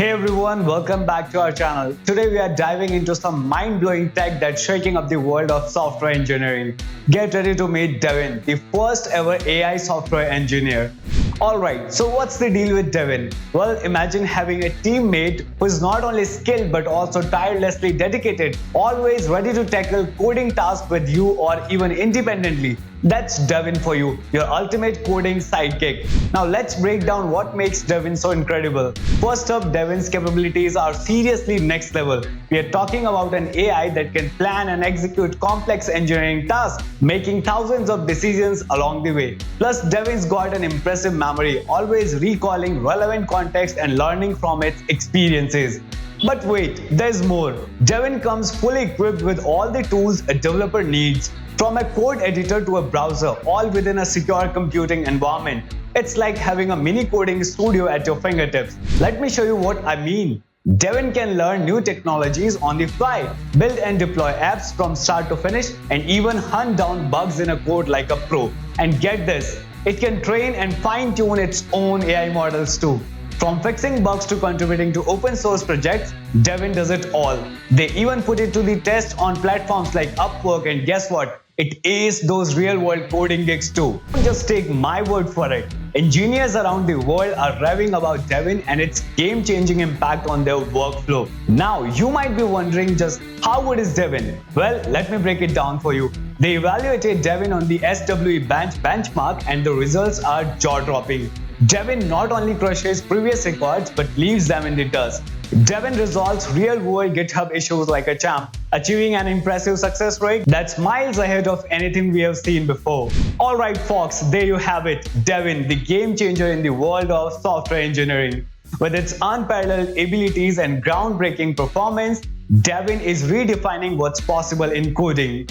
Hey everyone, welcome back to our channel. Today we are diving into some mind-blowing tech that's shaking up the world of software engineering. Get ready to meet Devin, the first ever AI software engineer. Alright, so what's the deal with Devin? Well, imagine having a teammate who is not only skilled but also tirelessly dedicated, always ready to tackle coding tasks with you or even independently. That's Devin for you, your ultimate coding sidekick. Now let's break down what makes Devin so incredible. First up, Devin's capabilities are seriously next level. We are talking about an AI that can plan and execute complex engineering tasks, making thousands of decisions along the way. Plus, Devin's got an impressive memory, always recalling relevant context and learning from its experiences. But wait, there's more. Devin comes fully equipped with all the tools a developer needs, from a code editor to a browser, all within a secure computing environment. It's like having a mini coding studio at your fingertips. Let me show you what I mean. Devin can learn new technologies on the fly, build and deploy apps from start to finish, and even hunt down bugs in a code like a pro. And get this, it can train and fine-tune its own AI models too. From fixing bugs to contributing to open source projects, Devin does it all. They even put it to the test on platforms like Upwork, and guess what? It aced those real-world coding gigs too. Don't just take my word for it. Engineers around the world are raving about Devin and its game-changing impact on their workflow. Now, you might be wondering just how good is Devin? Well, let me break it down for you. They evaluated Devin on the SWE benchmark and the results are jaw-dropping. Devin not only crushes previous records but leaves them in the dust. Devin resolves real-world GitHub issues like a champ, achieving an impressive success rate that's miles ahead of anything we have seen before. Alright folks, there you have it. Devin, the game changer in the world of software engineering. With its unparalleled abilities and groundbreaking performance, Devin is redefining what's possible in coding.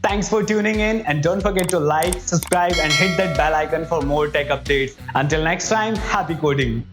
Thanks for tuning in, and don't forget to like, subscribe and hit that bell icon for more tech updates. Until next time, happy coding!